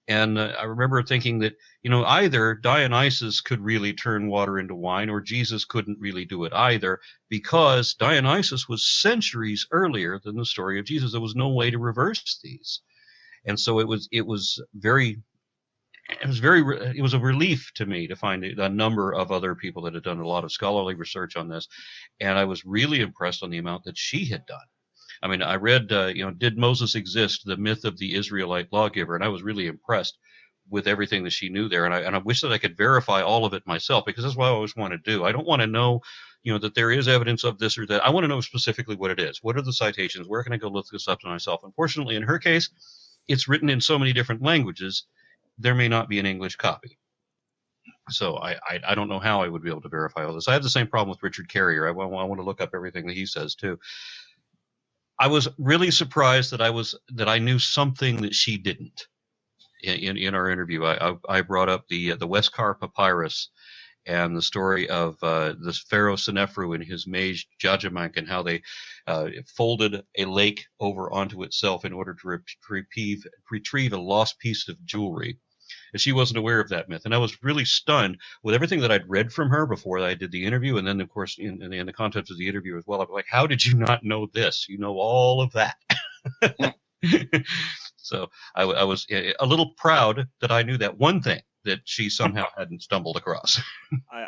And I remember thinking that, either Dionysus could really turn water into wine, or Jesus couldn't really do it either, because Dionysus was centuries earlier than the story of Jesus. There was no way to reverse these. And so it was a relief to me to find a number of other people that had done a lot of scholarly research on this. And I was really impressed on the amount that she had done. I mean, I read, Did Moses Exist? The Myth of the Israelite Lawgiver, and I was really impressed with everything that she knew there. And I wish that I could verify all of it myself, because that's what I always want to do. I don't want to know, that there is evidence of this or that. I want to know specifically what it is. What are the citations? Where can I go look this up myself? Unfortunately, in her case, it's written in so many different languages, there may not be an English copy. So I don't know how I would be able to verify all this. I have the same problem with Richard Carrier. I want to look up everything that he says too. I was really surprised that I knew something that she didn't. In our interview, I brought up the Westcar Papyrus and the story of the Pharaoh Senefru and his mage Jajamak, and how they folded a lake over onto itself in order to retrieve a lost piece of jewelry. And she wasn't aware of that myth. And I was really stunned with everything that I'd read from her before I did the interview. And then, of course, in the context of the interview as well, I was like, how did you not know this? You know all of that. So I was a little proud that I knew that one thing that she somehow hadn't stumbled across.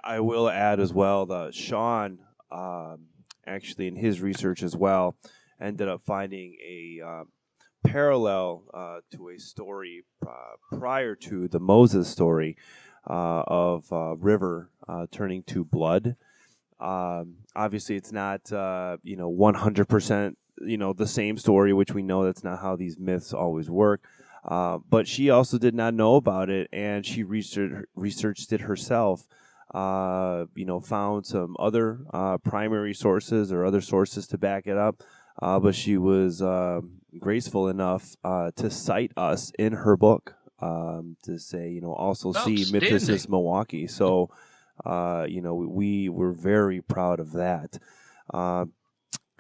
I will add as well that Sean, actually in his research as well, ended up finding a parallel to a story prior to the Moses story of river turning to blood. Obviously, it's not 100% the same story, which we know that's not how these myths always work. But she also did not know about it, and she researched it herself. Found some other primary sources or other sources to back it up. But she was graceful enough to cite us in her book to say, also see Mythicists Milwaukee. So, we were very proud of that.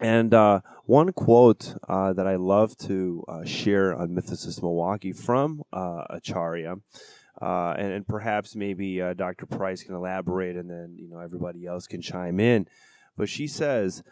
And one quote that I love to share on Mythicists Milwaukee from Acharya, and perhaps maybe Dr. Price can elaborate, and then everybody else can chime in. But she says,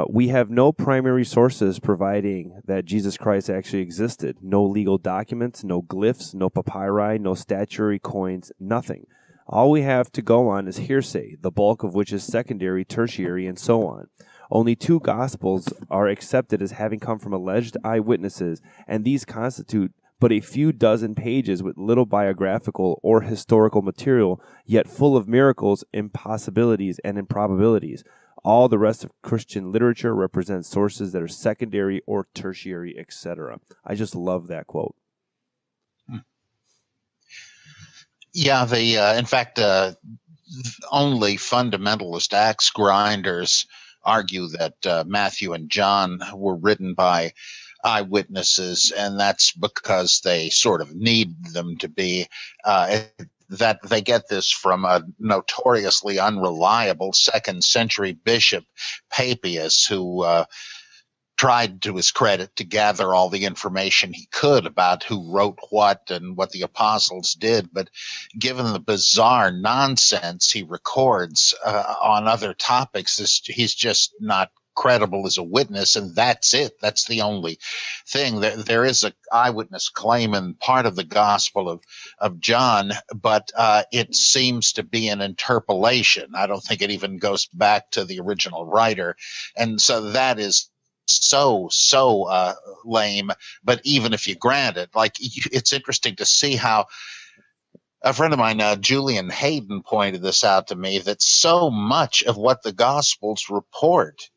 we have no primary sources providing that Jesus Christ actually existed. No legal documents, no glyphs, no papyri, no statuary coins, nothing. All we have to go on is hearsay, the bulk of which is secondary, tertiary, and so on. Only 2 Gospels are accepted as having come from alleged eyewitnesses, and these constitute but a few dozen pages with little biographical or historical material, yet full of miracles, impossibilities, and improbabilities. All the rest of Christian literature represents sources that are secondary or tertiary, etc. I just love that quote. Yeah, in fact, only fundamentalist axe grinders argue that Matthew and John were written by eyewitnesses, and that's because they sort of need them to be. That they get this from a notoriously unreliable 2nd century bishop, Papias, who tried to his credit to gather all the information he could about who wrote what and what the apostles did. But given the bizarre nonsense he records on other topics, he's just not credible as a witness, and that's it. That's the only thing. There is an eyewitness claim in part of the Gospel of John, but it seems to be an interpolation. I don't think it even goes back to the original writer, and so that is so lame. But even if you grant it, it's interesting to see how a friend of mine, Julian Hayden, pointed this out to me, that so much of what the Gospels report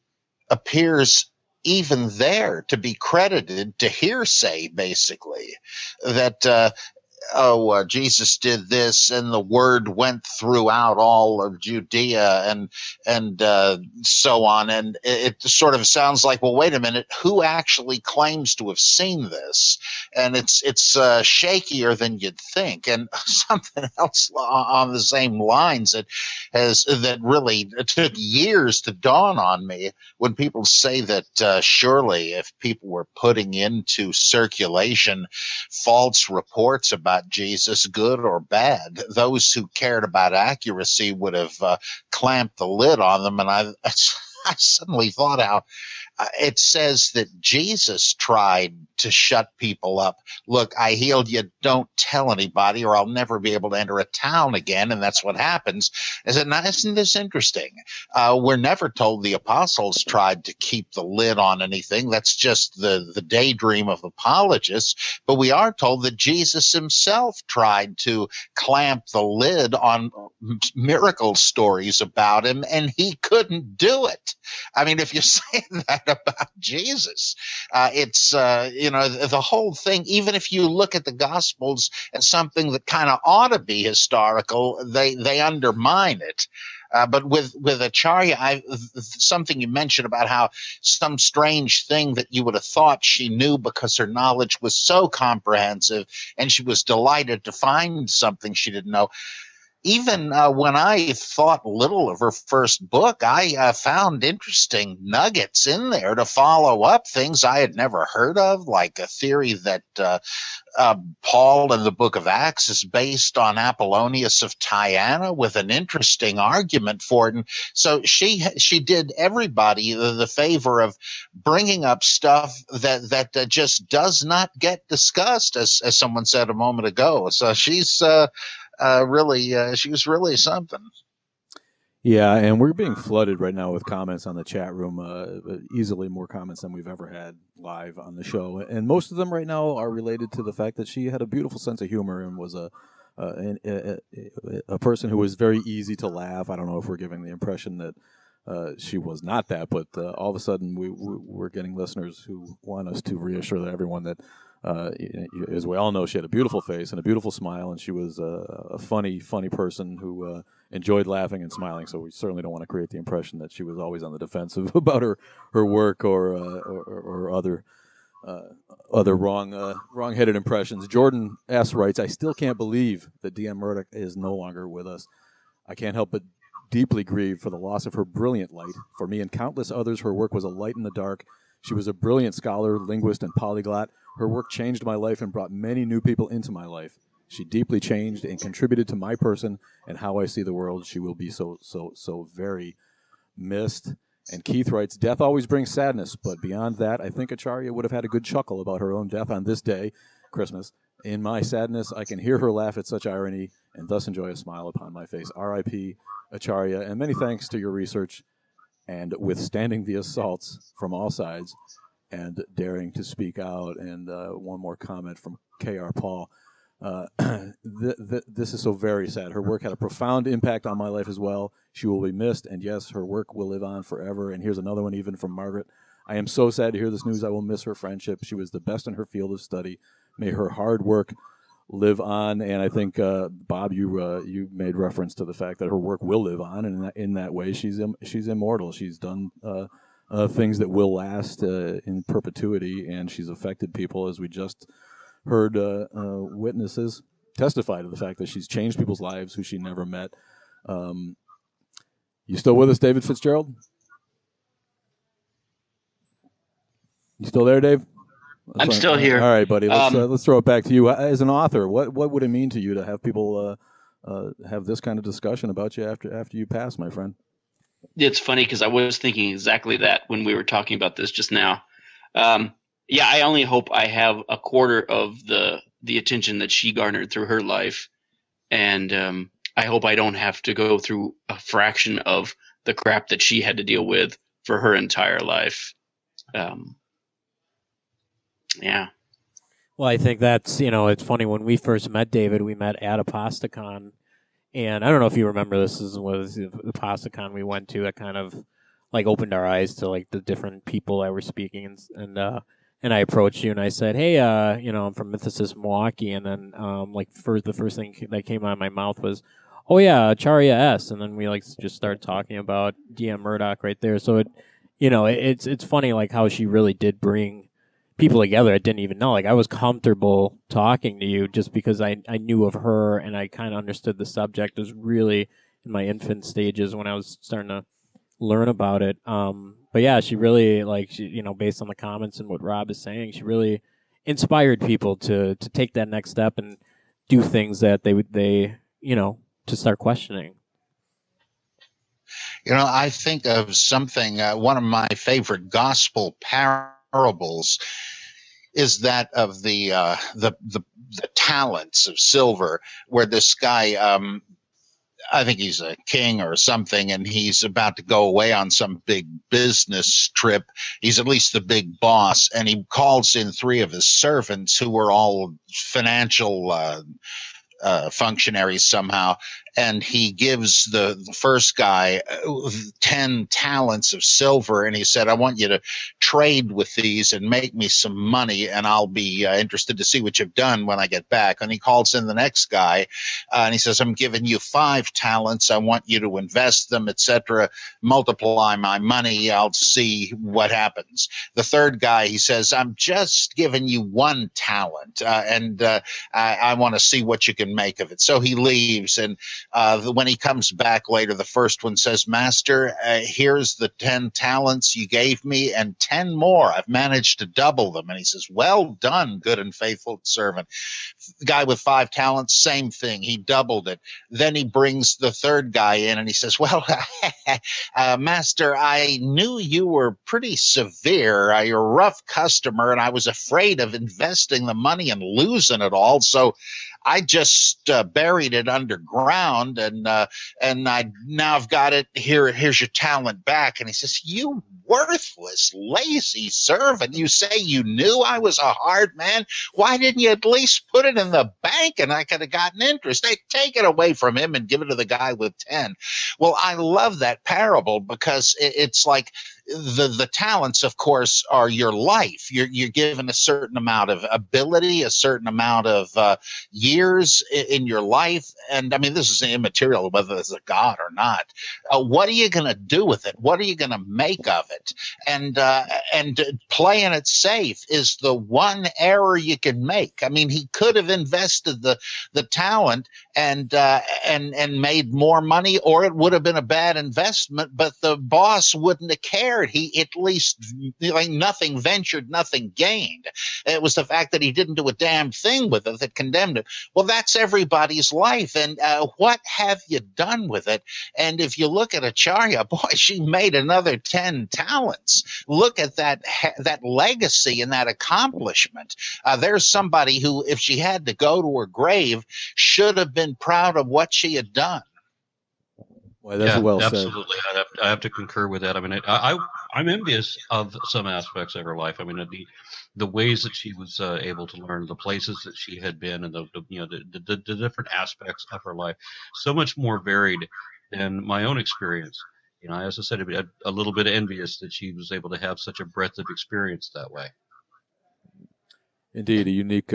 appears even there to be credited to hearsay, basically, that Jesus did this, and the word went throughout all of Judea, and so on. And it sort of sounds like, well, wait a minute, who actually claims to have seen this? And it's shakier than you'd think. And something else on the same lines that really took years to dawn on me, when people say that surely if people were putting into circulation false reports about Jesus, good or bad, those who cared about accuracy would have clamped the lid on them. And I suddenly thought It says that Jesus tried to shut people up. Look, I healed you. Don't tell anybody or I'll never be able to enter a town again. And that's what happens. I said, now, isn't this interesting? We're never told the apostles tried to keep the lid on anything. That's just the daydream of apologists. But we are told that Jesus himself tried to clamp the lid on miracle stories about him, and he couldn't do it. I mean, if you say that about Jesus, it's, the whole thing, even if you look at the Gospels as something that kind of ought to be historical, they undermine it. But with Acharya, something you mentioned about how some strange thing that you would have thought she knew because her knowledge was so comprehensive, and she was delighted to find something she didn't know. Even when I thought little of her first book, I found interesting nuggets in there to follow up things I had never heard of, like a theory that Paul in the book of Acts is based on Apollonius of Tyana, with an interesting argument for it. And so she did everybody the favor of bringing up stuff that just does not get discussed, as someone said a moment ago. So she's she was really something. Yeah, and we're being flooded right now with comments on the chat room, easily more comments than we've ever had live on the show. And most of them right now are related to the fact that she had a beautiful sense of humor and was a person who was very easy to laugh. I don't know if we're giving the impression that she was not that, but all of a sudden we're getting listeners who want us to reassure that everyone that, as we all know, she had a beautiful face and a beautiful smile, and she was a funny person who enjoyed laughing and smiling. So we certainly don't want to create the impression that she was always on the defensive about her work or other wrong-headed impressions. Jordan S. writes, I still can't believe that D.M. Murdock is no longer with us. I can't help but deeply grieve for the loss of her brilliant light. For me and countless others, her work was a light in the dark. She was a brilliant scholar, linguist, and polyglot. Her work changed my life and brought many new people into my life. She deeply changed and contributed to my person and how I see the world. She will be so very missed. And Keith writes, death always brings sadness, but beyond that, I think Acharya would have had a good chuckle about her own death on this day, Christmas. In my sadness, I can hear her laugh at such irony and thus enjoy a smile upon my face. R.I.P. Acharya, and many thanks to your research and withstanding the assaults from all sides and daring to speak out. And one more comment from K.R. Paul. This is so very sad. Her work had a profound impact on my life as well. She will be missed, and yes, her work will live on forever. And here's another one even from Margaret. I am so sad to hear this news. I will miss her friendship. She was the best in her field of study. May her hard work live on. And I think, Bob, you made reference to the fact that her work will live on, and in that way, she's immortal. She's done things that will last in perpetuity, and she's affected people, as we just heard witnesses testify to the fact that she's changed people's lives who she never met. You still with us, David Fitzgerald? You still there, Dave? I'm still here. All right, buddy. Let's throw it back to you. As an author, what would it mean to you to have people have this kind of discussion about you after you pass, my friend? It's funny because I was thinking exactly that when we were talking about this just now. Yeah, I only hope I have a quarter of the attention that she garnered through her life, and I hope I don't have to go through a fraction of the crap that she had to deal with for her entire life. Yeah. Well, I think that's, it's funny. When we first met David, we met at Apostacon, and I don't know if you remember this. This was the Apostacon we went to that kind of like opened our eyes to like the different people that were speaking, and I approached you and I said, hey, I'm from Mythicists Milwaukee, and then the first thing that came out of my mouth was, oh yeah, Acharya S, and then we just started talking about D.M. Murdock right there. So it's funny like how she really did bring people together. I didn't even know. Like I was comfortable talking to you just because I knew of her and I kind of understood the subject. It was really in my infant stages when I was starting to learn about it. But yeah, she really based on the comments and what Rob is saying, she really inspired people to take that next step and do things that they to start questioning. I think of something, one of my favorite gospel parables is that of the talents of silver, where this guy, I think he's a king or something, and he's about to go away on some big business trip. He's at least the big boss, and he calls in 3 of his servants who were all financial functionaries somehow, and he gives the first guy 10 talents of silver, and he said, I want you to trade with these and make me some money, and I'll be interested to see what you've done when I get back. And he calls in the next guy, and he says, I'm giving you 5 talents. I want you to invest them, etc. Multiply my money. I'll see what happens. The third guy, he says, I'm just giving you 1 talent, and I want to see what you can make of it. So he leaves, and when he comes back later, the first one says, Master, here's the 10 talents you gave me and 10 more. I've managed to double them. And he says, well done, good and faithful servant. The guy with 5 talents, same thing. He doubled it. Then he brings the third guy in and he says, well, Master, I knew you were pretty severe. You're a rough customer, and I was afraid of investing the money and losing it all. So I just buried it underground, and I've got it here. Here's your talent back. And he says, you worthless, lazy servant. You say you knew I was a hard man. Why didn't you at least put it in the bank and I could have gotten interest? They take it away from him and give it to the guy with 10. Well, I love that parable because it's like, the talents, of course, are your life. You're given a certain amount of ability, a certain amount of years in your life. And I mean, this is immaterial whether there's a God or not. What are you going to do with it? What are you going to make of it? And playing it safe is the one error you can make. I mean, he could have invested the talent and made more money, or it would have been a bad investment, but the boss wouldn't have cared. He at least, like, nothing ventured, nothing gained. It was the fact that he didn't do a damn thing with it that condemned him. Well, that's everybody's life. And what have you done with it? And if you look at Acharya, boy, she made another 10 talents. Look at that legacy and that accomplishment. There's somebody who, if she had to go to her grave, should have been proud of what she had done. Well, that's well said. Absolutely. I have to concur with that. I mean, I'm envious of some aspects of her life. I mean, the ways that she was able to learn, the places that she had been, and the different aspects of her life, so much more varied than my own experience. As I said, a little bit envious that she was able to have such a breadth of experience that way. Indeed, a unique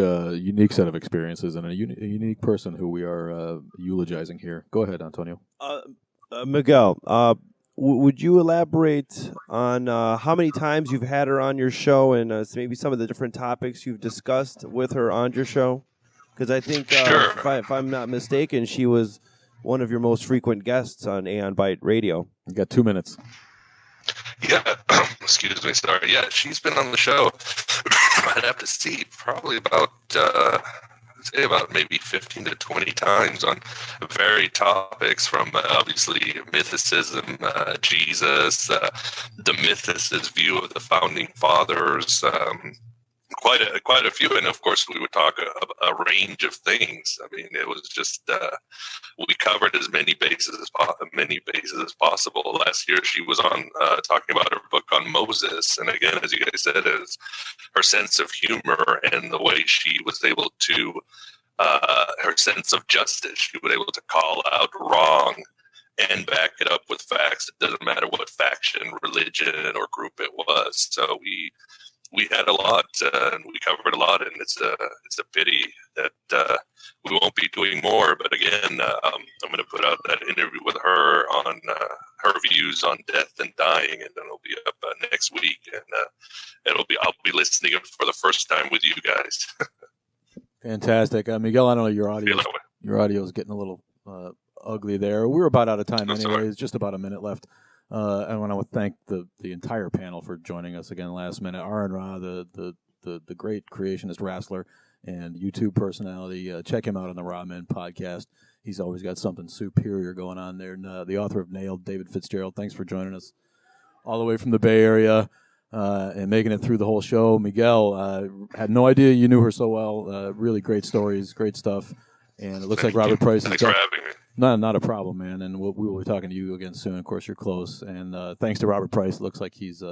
set of experiences, and a unique person who we are eulogizing here. Go ahead, Antonio. Miguel, would you elaborate on how many times you've had her on your show, and maybe some of the different topics you've discussed with her on your show? Because I think, Sure. if I'm not mistaken, she was one of your most frequent guests on Aeon Byte Radio. You got 2 minutes. Yeah, excuse me, sorry. Yeah, she's been on the show. I'd have to see, probably about maybe 15 to 20 times on varied topics, from obviously mythicism, Jesus, the Mythicists' view of the founding fathers, quite a few, and of course we would talk a range of things. I mean, it was just we covered as many bases as possible. Last year she was on talking about her book on Moses, and again, as you guys said, is her sense of humor and the way she was able to her sense of justice. She was able to call out wrong and back it up with facts. It doesn't matter what faction, religion, or group it was. So we had a lot, and we covered a lot, and it's a pity that we won't be doing more. But again, I'm going to put out that interview with her on her views on death and dying, and then it'll be up next week, and I'll be listening for the first time with you guys. Fantastic, Miguel. I don't know, your audio is getting a little ugly there. We're about out of time anyway. It's just about a minute left. I want to thank the entire panel for joining us again last minute. Aaron Ra, the great creationist wrestler and YouTube personality. Check him out on the Raw Men podcast. he's always got something superior going on there. And the author of Nailed, David Fitzgerald, thanks for joining us all the way from the Bay Area and making it through the whole show. Miguel, had no idea you knew her so well. Really great stories, great stuff. And it looks like Robert Price is Thanks for having me. not a problem, man. And we will be talking to you again soon. Of course, you're close. And thanks to Robert Price, it looks like he's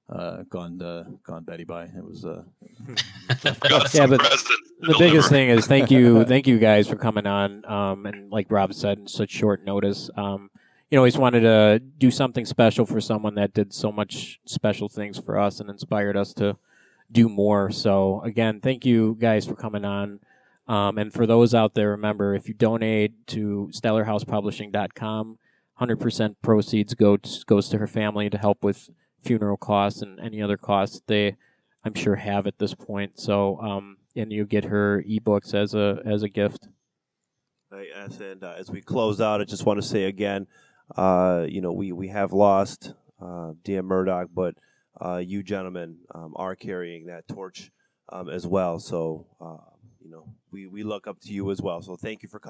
gone Betty by. It was yeah, but the biggest thing is thank you guys for coming on. And like Rob said, in such short notice. Always wanted to do something special for someone that did so much special things for us and inspired us to do more. So again, thank you guys for coming on. And for those out there, remember, if you donate to stellarhousepublishing.com, 100% proceeds goes to her family to help with funeral costs and any other costs they, I'm sure, have at this point. So, and you get her ebooks as a gift. Yes, and as we close out, I just want to say again, we have lost DM Murdock, but you gentlemen are carrying that torch as well. So, we look up to you as well. So thank you for coming.